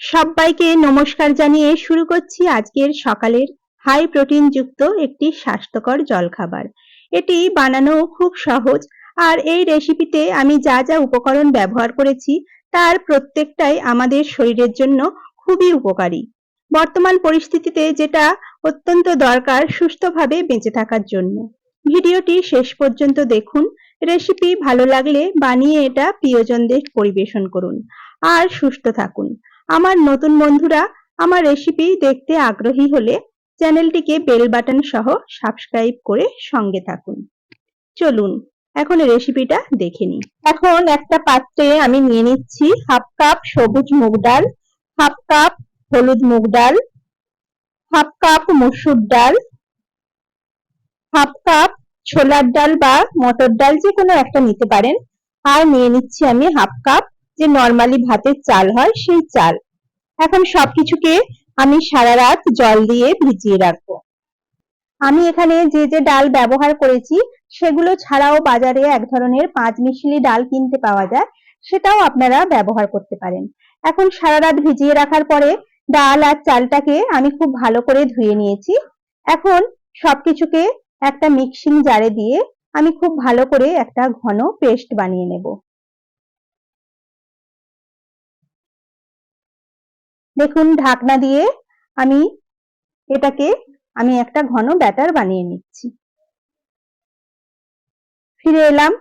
সবাইকে নমস্কার জানিয়ে শুরু করছি আজকের সকালের হাই প্রোটিন যুক্ত একটি স্বাস্থ্যকর জলখাবার। এটি বানানো খুব সহজ, আর এই রেসিপিতে আমি যা যা উপকরণ ব্যবহার করেছি তার প্রত্যেকটাই আমাদের শরীরের জন্য খুবই উপকারী। বর্তমান পরিস্থিতিতে যেটা অত্যন্ত দরকার সুস্থভাবে বেঁচে থাকার জন্য। ভিডিওটি শেষ পর্যন্ত দেখুন। রেসিপি ভালো লাগলে বানিয়ে এটা প্রিয়জনদের পরিবেশন করুন আর সুস্থ থাকুন। আমার নতুন বন্ধুরা আমার রেসিপি দেখতে আগ্রহী হলে চ্যানেলটিকে বেল বাটন সহ সাবস্ক্রাইব করে সঙ্গে থাকুন। চলুন এখন রেসিপিটা দেখে নিই। এখন একটা পাত্রে আমি নিয়ে নিচ্ছি হাফ কাপ সবুজ মুগ ডাল, হাফ কাপ হলুদ মুগ ডাল, হাফ কাপ মসুর ডাল, হাফ কাপ ছোলার ডাল বা মটর ডাল যে কোনো একটা নিতে পারেন, আর নিয়ে নিচ্ছি আমি হাফ কাপ যে নরমালি ভাতের চাল হয় সেই চাল। এখন সবকিছুকে আমি সারা রাত জল দিয়ে ভিজিয়ে রাখবো। আমি এখানে যে যে ডাল ব্যবহার করেছি সেগুলো ছাড়াও বাজারে এক ধরনের 5 মিশালি ডাল কিনতে পাওয়া যায়, সেটাও আপনারা ব্যবহার করতে পারেন। এখন সারা রাত ভিজিয়ে রাখার পরে ডাল আর চালটাকে আমি খুব ভালো করে ধুয়ে নিয়েছি। এখন সবকিছুকে একটা মিক্সিং জারে দিয়ে আমি খুব ভালো করে একটা ঘন পেস্ট বানিয়ে নেব। দেখুন ঢাকনা দিয়ে আমি এটাকে একটা ঘন ব্যাটার বানিয়ে নিচ্ছি। ফিরে এলাম।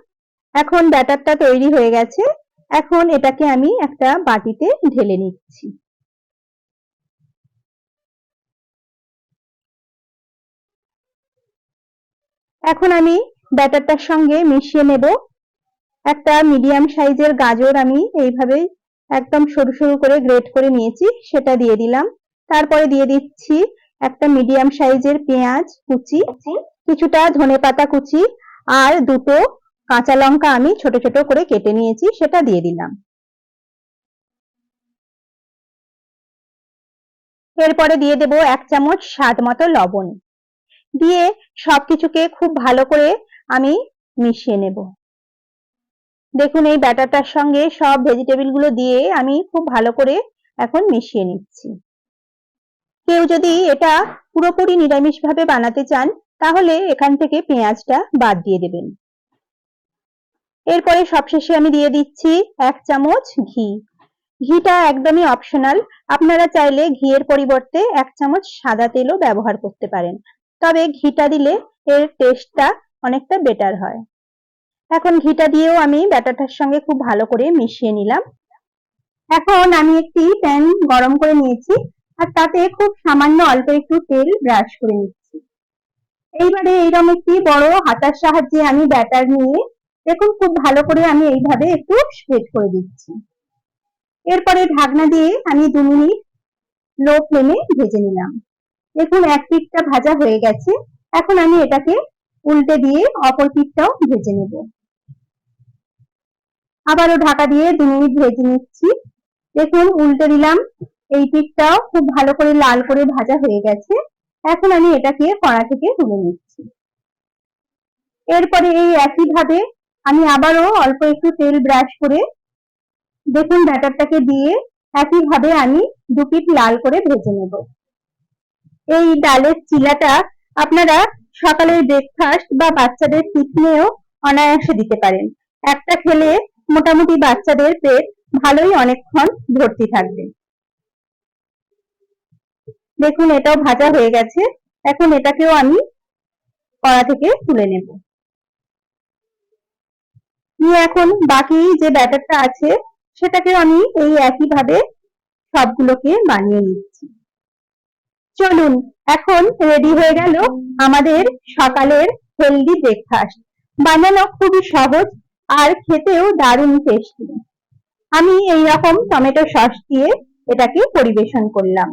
এখন ব্যাটারটা তৈরি হয়ে গেছে। এখন এটাকে আমি একটা বাটিতে ঢেলে নিচ্ছি। এখন আমি ব্যাটারটার সঙ্গে মিশিয়ে নেব একটা মিডিয়াম সাইজের গাজর, আমি এইভাবে একদম সরু সরু করে গ্রেট করে নিয়েছি, সেটা দিয়ে দিলাম। তারপরে দিয়ে দিচ্ছি একটা মিডিয়াম সাইজের পেঁয়াজ কুচি, কিছুটা ধনেপাতা কুচি, আর দুটো কাঁচা লঙ্কা আমি ছোট ছোট করে কেটে নিয়েছি, সেটা দিয়ে দিলাম। এরপরে দিয়ে দেব 1 চামচ স্বাদ মতো লবণ, দিয়ে সবকিছুকে খুব ভালো করে আমি মিশিয়ে নেব। দেখুন এই ব্যাটারটার সঙ্গে সব ভেজিটেবল গুলো দিয়ে আমি খুব ভালো করে এখন মিশিয়ে নিচ্ছি। কেউ যদি এটা পুরোপুরি নিরামিষ ভাবে বানাতে চান তাহলে এখান থেকে পেঁয়াজটা বাদ দিয়ে দেবেন। এরপরে সবশেষে আমি দিয়ে দিচ্ছি 1 চামচ ঘি। ঘিটা একদমই অপশনাল, আপনারা চাইলে ঘিয়ের পরিবর্তে 1 চামচ সাদা তেলও ব্যবহার করতে পারেন, তবে ঘিটা দিলে এর টেস্টটা অনেকটা বেটার হয়। এখন ঘিটা দিয়েও আমি ব্যাটারটার সঙ্গে খুব ভালো করে মিশিয়ে নিলাম। এখন আমি একটি প্যান গরম করে নিয়েছি, আর তাতে খুব সামান্য অল্প একটু তেল ব্রাশ করে নিচ্ছি। এইবারে এইরকম একটি বড় হাতার সাহায্যে আমি ব্যাটার নিয়ে দেখুন খুব ভালো করে আমি এইভাবে একটু স্প্রেড করে দিচ্ছি। এরপরে ঢাকনা দিয়ে আমি 2 মিনিট লো ফ্লেমে ভেজে নিলাম। দেখুন এক পিঠটা ভাজা হয়ে গেছে। এখন আমি এটাকে উল্টে দিয়ে অপর পিঠটাও ভেজে নেব। আবারও ঢাকা দিয়ে 2 মিনিট ভেজে নিচ্ছি। দেখুন উল্টে দিলাম, এই পিঠটাও খুব ভালো করে লাল করে ভাজা হয়ে গেছে। এখন আমি এটাকে কড়া থেকে তুলে নিচ্ছি। এরপরে এই একইভাবে আমি আবারও অল্প একটু তেল ব্রাশ করে দেখুন ব্যাটারটাকে দিয়ে একইভাবে আমি 2 পিঠ লাল করে ভেজে নেব। এই ডালের চিলাটা আপনারা সকালের ব্রেকফাস্ট বা বাচ্চাদের টিফিনেও অনায়াসে দিতে পারেন। একটা খেলে মোটামুটি বাচ্চাদের পেট ভালোই অনেকক্ষণ ভর্তি থাকবে। দেখুন এটাও ভাজা হয়ে গেছে। এখন এটাকেও আমি কড়া থেকে তুলে নেব। নিয়ে এখন বাকি যে ব্যাটারটা আছে সেটাকেও আমি এই একইভাবে সবগুলোকে বানিয়ে নিচ্ছি। চলুন এখন রেডি হয়ে গেল আমাদের সকালের হেলদি ব্রেকফাস্ট। বানানো খুবই সহজ আর খেতেও দারুণ টেস্টি। আমি এইরকম টমেটো সস দিয়ে এটাকে পরিবেশন করলাম।